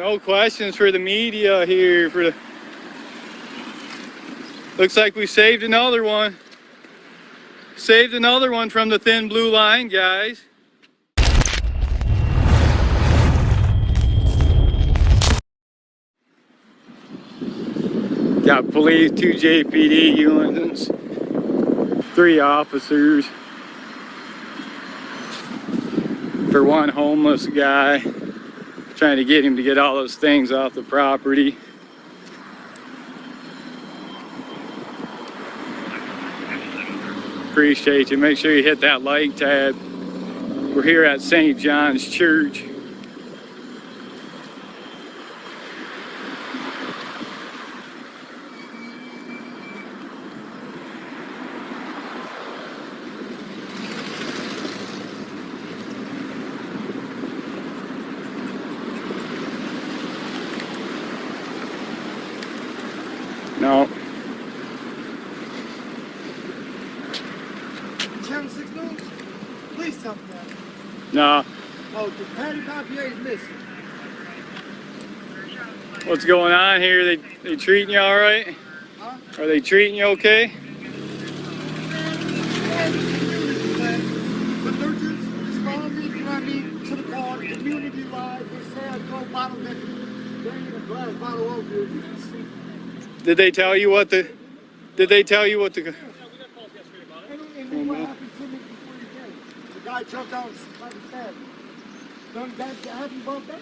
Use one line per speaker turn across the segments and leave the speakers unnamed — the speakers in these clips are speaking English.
no questions for the media here. Looks like we saved another one. Saved another one from the thin blue line, guys. Got police, 2 JPD units, 3 officers for one homeless guy, trying to get him to get all those things off the property. Appreciate you. Make sure you hit that like tab. We're here at St. John's Church. No.
Channel 6 News? Please tell me that.
No.
Oh, the Patty Copier is missing.
What's going on here? They treating you all right?
Huh?
Are they treating you okay?
But they're just responding, you know what I mean, to the call, community live. They say I throw bottles at you. There ain't a glass bottle over here. You can see.
Did they tell you what the? Did they tell you what the?
And what happened to me before you came? The guy jumped out and like I said. That happened about that.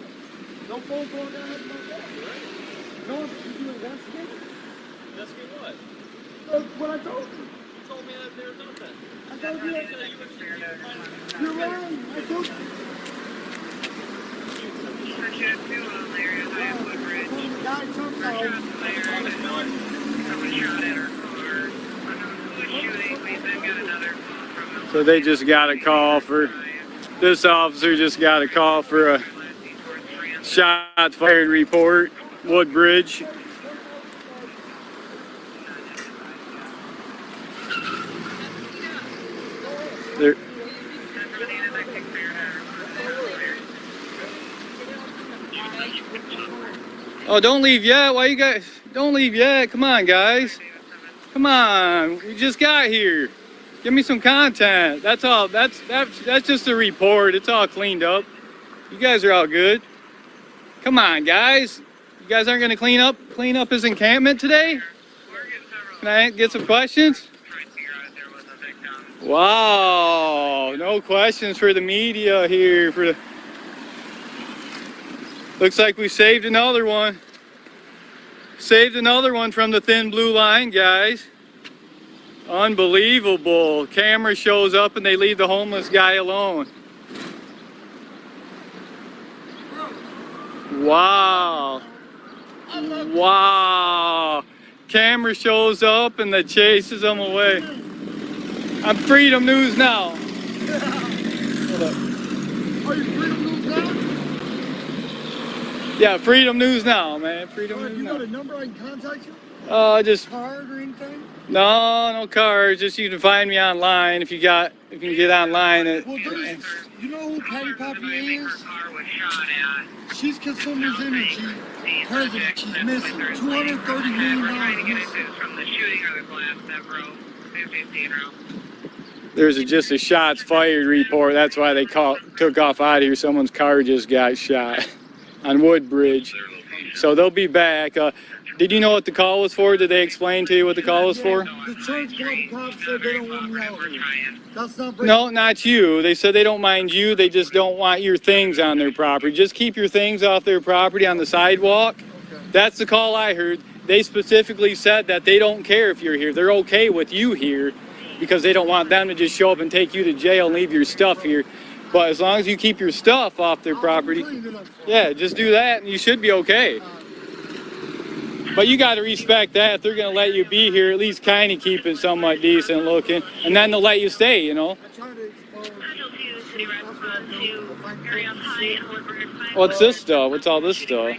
No phone call that happened about that. No, did you investigate?
Investigate what?
What I told you.
You told me that there was nothing.
I told you that. You're right. I told you. The guy jumped out.
So they just got a call for. This officer just got a call for a shots fired report, Woodbridge. There. Oh, don't leave yet. Why you guys? Don't leave yet. Come on, guys. Come on. We just got here. Give me some content. That's all. That's just a report. It's all cleaned up. You guys are all good. Come on, guys. You guys aren't gonna clean up his encampment today? Can I get some questions? Wow. No questions for the media here. Looks like we saved another one. Saved another one from the thin blue line, guys. Unbelievable. Camera shows up and they leave the homeless guy alone. Wow. Wow. Camera shows up and that chases them away. I'm Freedom News Now. Hold up.
Are you Freedom News now?
Yeah, Freedom News Now, man. Freedom News
You
Now.
got a number I can contact you?
Just
Card or anything?
no cards. Just you can find me online if you can get online.
Well, you know who Patty Copier is? She's Consumers Energy president. She's missing. $230 million missing.
From the shooting or the glass that broke. 15 round.
There's just a shots fired report. That's why they took off out of here. Someone's car just got shot on Woodbridge. So they'll be back. Did you know what the call was for? Did they explain to you what the call was for?
The church club cops said they don't want me out here. That's not breaking.
No, not you. They said they don't mind you. They just don't want your things on their property. Just keep your things off their property on the sidewalk.
Okay.
That's the call I heard. They specifically said that they don't care if you're here. They're okay with you here because they don't want them to just show up and take you to jail and leave your stuff here. But as long as you keep your stuff off their property, yeah, just do that and you should be okay. But you got to respect that. If they're going to let you be here, at least kind of keep it somewhat decent looking. And then they'll let you stay, you know. What's this stuff? What's all this stuff?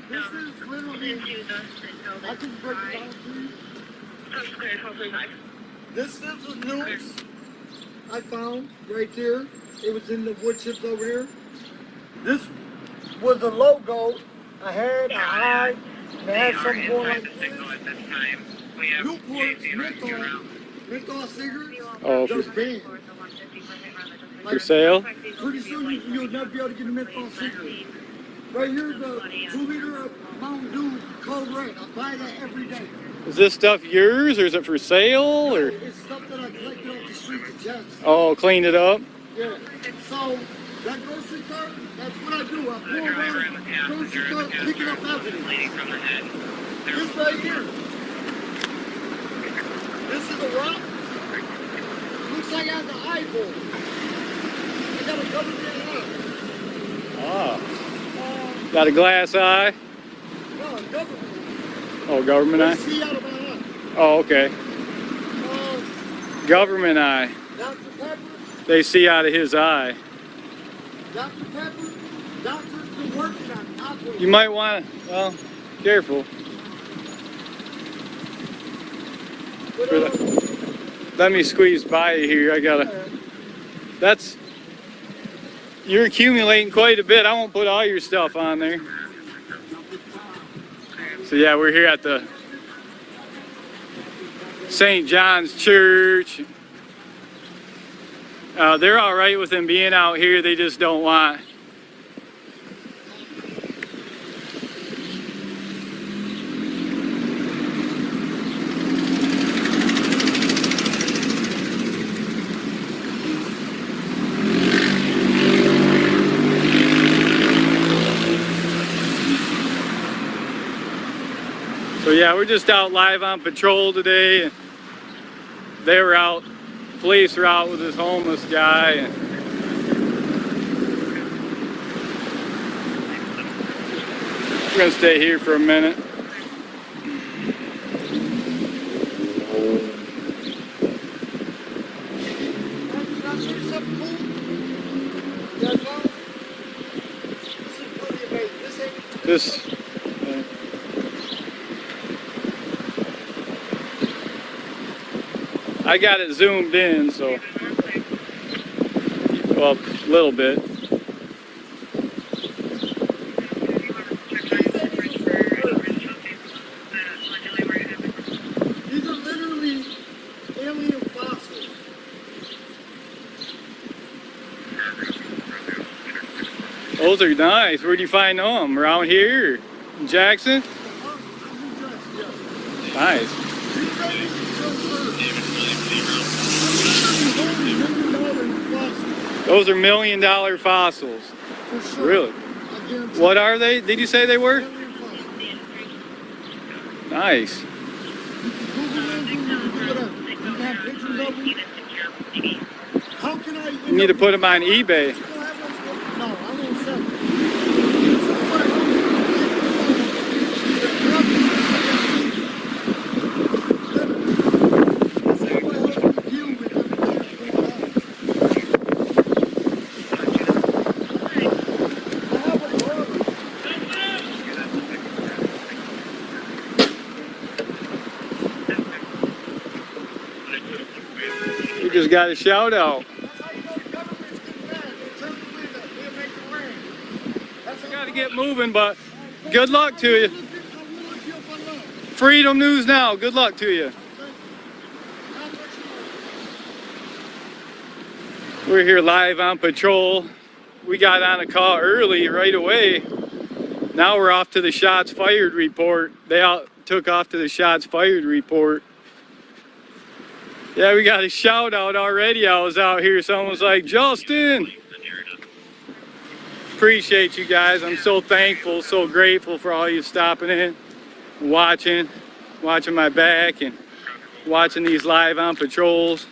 This is the news I found right here. It was in the wood chips over here. This was the logo a head, a eye, and they
They
had
are
something going
inside
like
the signal
this.
at this time. We have
Newports,
J0.
menthol cigarettes,
Oh,
they're
for
banned.
for sale?
Pretty soon you'll never be able to get a menthol cigarette. Right here's a 2-liter of Mountain Dew Code Red. I buy that every day.
Is this stuff yours or is it for sale or?
It's stuff that I collected off the streets of Jackson.
Oh, clean it up.
Yeah. So that grocery cart, that's what I do. I pull around grocery cart, picking up evidence.
Bleeding from the head.
This right here. This is a rock. Looks like I have the eyeball. I got a government eye.
Ah. Got a glass eye?
No, government.
Oh, government
They
eye?
see out of my eye.
Oh, okay. Government eye.
Dr. Pepper.
They see out of his eye.
Dr. Pepper. Doctor's been working on operating.
You might want to, well, careful. Let me squeeze by you here. I gotta. That's. You're accumulating quite a bit. I won't put all your stuff on there. So yeah, we're here at the St. John's Church. They're all right with him being out here. They just don't want. So yeah, we're just out live on patrol today, and they were out, police were out with this homeless guy, and we're gonna stay here for a minute.
Can I show you something cool? You guys know? This is pretty amazing. This ain't.
This, I got it zoomed in, so, well, a little bit.
These are literally alien fossils.
Those are nice. Where'd you find them? Around here? In Jackson? Nice. Those are $1 million fossils.
For sure.
Really?
I guarantee.
What are they? Did you say they were?
Alien fossils.
Nice.
Google them, you can look it up. You can have pictures of them. How can I?
You need to put them on eBay.
No, I won't sell them. Somebody
We just got a shout out. Got to get moving, but good luck to you. Freedom News Now. Good luck to you. We're here live on patrol. We got on a call early right away. Now we're off to the shots fired report. They all took off to the shots fired report. Yeah, we got a shout out already. I was out here. Someone was like, Justin. Appreciate you guys. I'm so thankful, so grateful for all you stopping in, watching my back, and watching these live on patrols.